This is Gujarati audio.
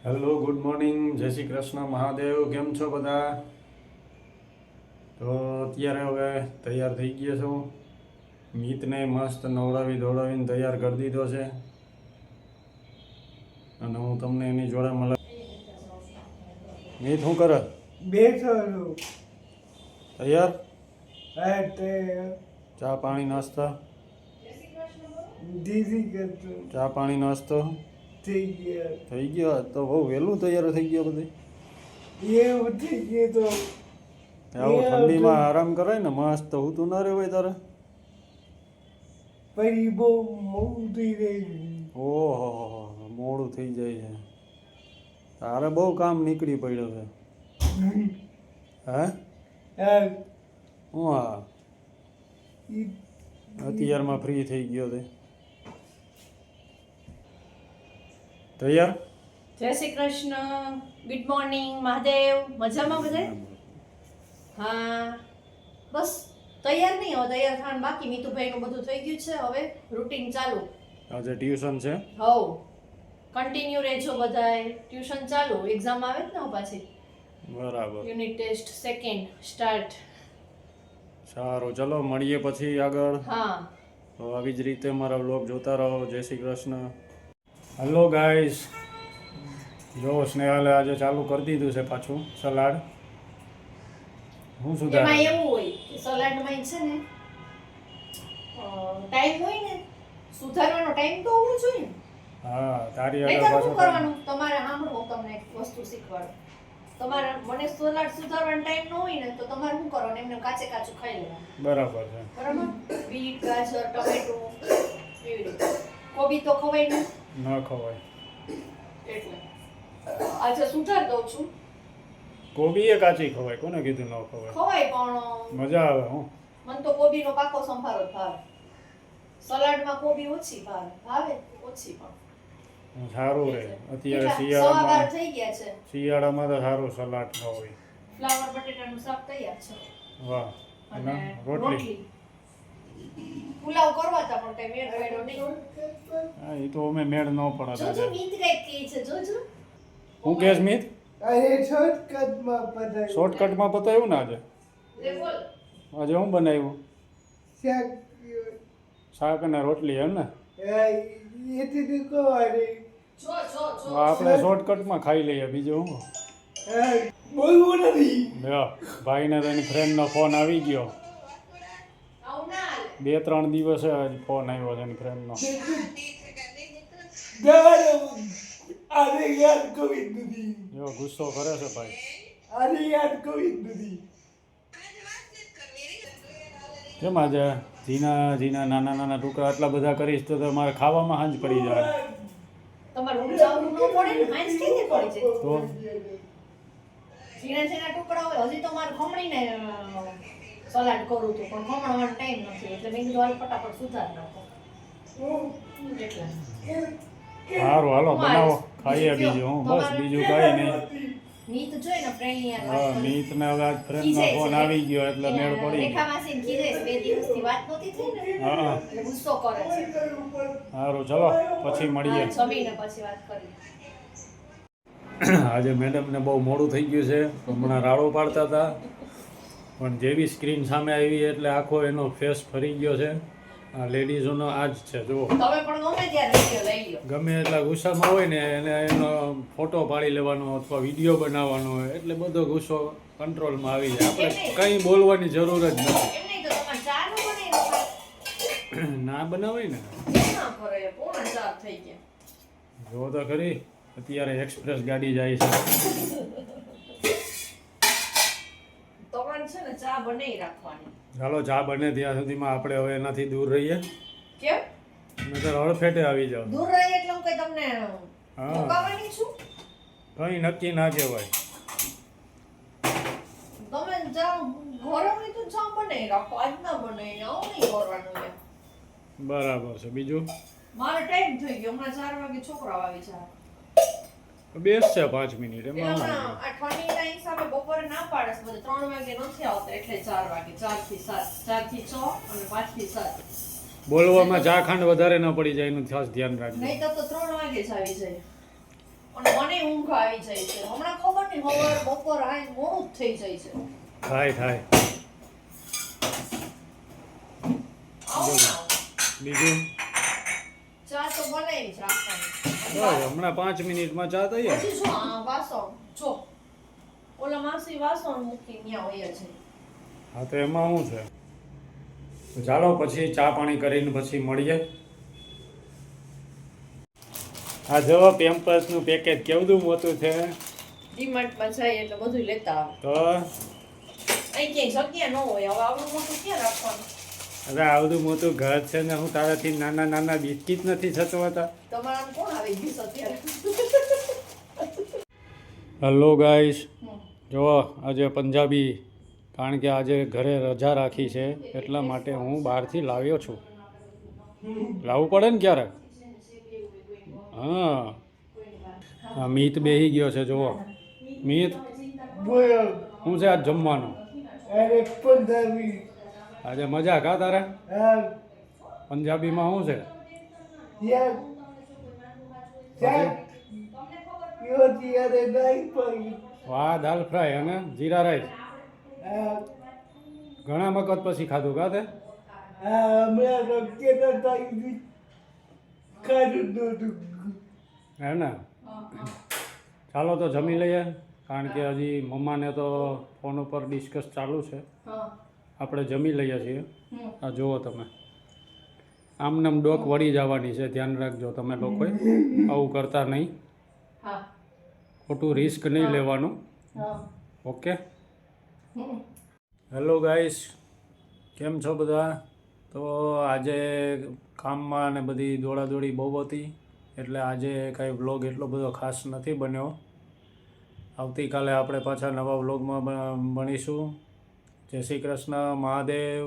હેલો, ગુડ મોર્નિંગ, જય શ્રી કૃષ્ણ મહાદેવ. કેમ છો બધા? તો અત્યારે હવે તૈયાર થઈ ગયા છો. મીતને મસ્ત નવડાવી ધોડાવીને તૈયાર કરી દીધો છે અને હું તમને એની જોડે મળે. મીત શું કરે? બેઠો તૈયાર? છું. ચા પાણી નાસ્તા? દીદી કરતો ચા પાણી નાસ્તો થઈ ગયા. થઈ ગયો? તો બહુ વહેલું તૈયાર થઈ ગયો બધી. એવું થઈ ગયું તો આવું ઠંડીમાં આરામ કરાય ને મસ્ત. હું તું ના રહેવાય તારે? પછી બહુ મોડું થઈ રહ્યું. ઓહો, મોડું થઈ જાય છે. તારે બહુ કામ નીકળી પડ્યો છે. હે? હું હા અત્યારમાં ફ્રી થઈ ગયો તે. તૈયાર? જય શ્રી કૃષ્ણ, ગુડ મોર્નિંગ મહાદેવ. મજામાં બધા? હા, બસ તૈયાર નહીં, હવે તૈયાર થવાનું બાકી. મીતુભાઈનું બધું થઈ ગયું છે, હવે રૂટીન ચાલુ. આજે ટ્યુશન છે? હવ કન્ટિન્યુ રહેજો બધાય. ટ્યુશન ચાલુ, એક્ઝામ આવે જ ને પાછી. બરાબર, યુનિટ ટેસ્ટ સેકન્ડ સ્ટાર્ટ. સારું, ચલો મળીએ પછી આગળ. હા, તો આવી જ રીતે મારા વ્લોગ જોતા રહો. જય શ્રી કૃષ્ણ. હેલો ગાઈસ, જો સ્નેહાલે આજે ચાલુ કરી દીધું છે પાછું સલાડ. હું એમાં સુધાર એવું હોય કે સલાડમાં છે ને ટાઈમ હોય ને, સુધારવાનો ટાઈમ તો હોવો જોઈએ. હા, તારી નહીં આગળ તો પાછો શું કરવાનું? તમારે સાંભળો, હું તમને એક વસ્તુ શીખવાડું. તમારે મને સલાડ સુધારવાનો ટાઈમ ન હોય ને, તો તમારે શું કરવાનું? એમને કાચે કાચું ખાઈ લેવાનું. બરાબર છે. બરાબર? બીટ, ગાજર, ટમેટું એવી રીતે. કોબી તો ખવાય ને, ન ખવાય. એટલે આજે સુધાર દઉં છું. કોબી એ કાચી ખવાય? કોને કીધું ન ખવાય? ખવાય પણ મજા આવે. હું મને તો કોબીનો પાકો સંભારો જ ભાવે. સલાડમાં કોબી ઓછી ભાવે ઓછી પણ. સારું રહે અત્યારે કેટલા? 12:15 શિયાળામાં. થઈ ગયા છે. શિયાળામાં તો સારું સલાડ ખાવું. ફ્લાવર બટેટાનું શાક તૈયાર છે. વાહ. અને અને રોટલી? પુલાવ કરવા તા પણ કઈ મેળ પડ્યો નહીં. હા, એ તો અમે મેળ ન પડે. જોજો મીત કઈ કહે છે, જોજો. હું કે સ્મિત અરે શોર્ટકટમાં પધાર્યું. શોર્ટકટમાં પતાવ્યું ને આજે? લે બોલ. આજે હું બનાવ્યું? શાક શાક અને રોટલી એમ ને? એથી કહો અરે જો જો જો. આપણે શોર્ટકટમાં ખાઈ લઈએ. બીજું હું? બોલવું નથી. લ્યો, ભાઈને તો એની ફ્રેન્ડનો ફોન આવી ગયો. આવું ના હાલે. 2-3 દિવસે જ ફોન આવ્યો છે એની ફ્રેન્ડનો. આને યાદ કરી નથી. એવો ગુસ્સો કરે છે ભાઈ. આને યાદ કરી નથી. કેમ આજે ઝીણા ઝીણા નાના નાના ટુકડા આટલા બધા કરીશ તો તમારે ખાવામાં હાંજ પડી જાય. તમારે ઊંચાવું ન પડે ને, માઇન્સ કેવી પડી જાય. તો ઝીણા ઝીણા ટુકડા હોય. હજી તો મારે ખમણીને સલાડ કરું હતું, પણ ખમણવાનો ટાઈમ નથી, એટલે મેં કીધું હાલ ફટાફટ સુધાર નાખો. એટલે સારું, હાલો બનાવો, ખાઈએ. બીજું હું બસ, બીજું કાંઈ નહીં. મીત જોઈ ને ફ્રેન્ડ યાર હા, મીતને હવે આજ ફ્રેન્ડનો ફોન આવી ગયો એટલે મેળ પડી ગયો. રેખા માસીને કીધે 2 દિવસથી વાત નહોતી થઈ ને, હા, એટલે ગુસ્સો કરે છે. સારું, ચલો પછી મળીએ. જમીને પછી વાત કરી. આજે મેડમને બહુ મોડું થઈ ગયું છે. હમણાં રાડો પાડતા હતા, પણ જેવી સ્ક્રીન સામે આવી એટલે આખો એનો ફેસ ફરી ગયો છે. આ લેડીઝોનો આ જ છે. જુઓ, તમે પણ ગમે ત્યારે વિડીયો લઈ લો. ગમે એટલા ગુસ્સામાં હોય ને એને એનો ફોટો પાડી લેવાનો અથવા વિડીયો બનાવવાનો હોય એટલે બધો ગુસ્સો કંટ્રોલમાં આવી જાય. આપણે કંઈ બોલવાની જરૂર જ નથી. એમ નહીં તો તમારે ચા નો બનાવી નાખો. ના બનાવાય ને. કેમ ના કરે? 3:45 થઈ ગયા. જો તો ખરી, અત્યારે એક્સપ્રેસ ગાડી જાય છે. તમારે છે ને ચા બનાવી રાખવાની. ચાલો, ચા બને ત્યાં સુધીમાં આપણે હવે એનાથી દૂર રહીએ. કેમ નહીંતર હળફેટે આવી જાવ. દૂર રહી એટલે હું કઈ તમને હા, મુકાવાની છું? કંઈ નક્કી ના કહેવાય. તમે ચા ગરમ હોય તો ચા બનાવી રાખો. આજ ના બનાવી, આવું નહીં કરવાનું યાર. બરાબર છે. બીજું મારો ટાઈમ થઈ ગયો. હમણાં 4 વાગે છોકરાઓ આવી જાય. બેસ છે 5 મિનિટ એટલે એમાં. હમણાં આ ઠંડીના હિસાબે બપોરે ના પાડે છે બધા. 3 વાગે નથી આવતા એટલે 4 વાગે. 4 થી 7, 4 થી 6 અને 5 થી 7. બોલવામાં ચા ખાંડ વધારે ન પડી જાય એનું ખાસ ધ્યાન રાખજો. નહીં તો 3 વાગે જ આવી જાય. અને મને ઊંઘ આવી જાય છે હમણાં ખબર નહીં સવાર બપોર આય મોડું જ થઈ જાય છે થાય આવું ના બીજું ચા તો બનાવી છે બસ હમણાં 5 મિનિટમાં ચા તૈયાર. પછી જો આ વાસણ જો ઓલા માસી વાસણ મૂકી ન્યા હોય છે હા તો એમાં શું છે? તો ચાલો પછી ચા પાણી કરીને પછી મળીએ. આ જો પેમ્પર્સનું પેકેજ કેવડું મોટું છે. ડીમાર્ટમાં જાય એટલે બધું લેતા આવે તો અહીં ક્યાંય જગ્યા ન હોય હવે આવડું મોટું ક્યાં રાખવાનું અરે આવડું મોટું ઘર છે ને હું તારાથી નાના નાના બિસ્કીટ નથી સચવાતા. તમારા કોણ આવી ગયું છે અત્યારે હેલો ગાઈસ, જો આજે પંજાબી, કારણ કે આજે ઘરે રજા રાખી છે એટલા માટે હું બહારથી લાવ્યો છું. લાવવું પડે ને ક્યારેક. હા આ મીત બેહી ગયો છે. જુઓ મીત, બોલો શું છે આજ જમવાનું? અરે પંજાબી આજે મજા કા તારે? હા પંજાબીમાં શું છે? યાર ચાલ યો ત્યારે નહીં પડી વાહ, દાલ ફ્રાય અને જીરા રાઈસ. હા ઘણા વખત પછી ખાધું કા તે? હમણાં તો કેટલા ટાઈમ ખાધું નહોતું હે ને? ચાલો તો જમી લઈએ, કારણ કે હજી મમ્માને તો ફોન ઉપર ડિસ્કસ ચાલુ છે. હા આપણે જમી લઈએ છીએ. આ જુઓ તમે, આમને આમ ડોક વળી જવાની છે, ધ્યાન રાખજો તમે લોકોએ. આવું કરતા નહીં, હા ખોટું રિસ્ક નહીં લેવાનું. હા ઓકે. હેલો ગાઈસ, કેમ છો બધા? તો આજે કામમાં ને બધી દોડાદોડી બહુ હતી, એટલે આજે કાંઈ વ્લોગ એટલો બધો ખાસ નથી બન્યો. આવતીકાલે આપણે પાછા નવા વ્લોગમાં બનીશું. જય શ્રી કૃષ્ણ, મહાદેવ.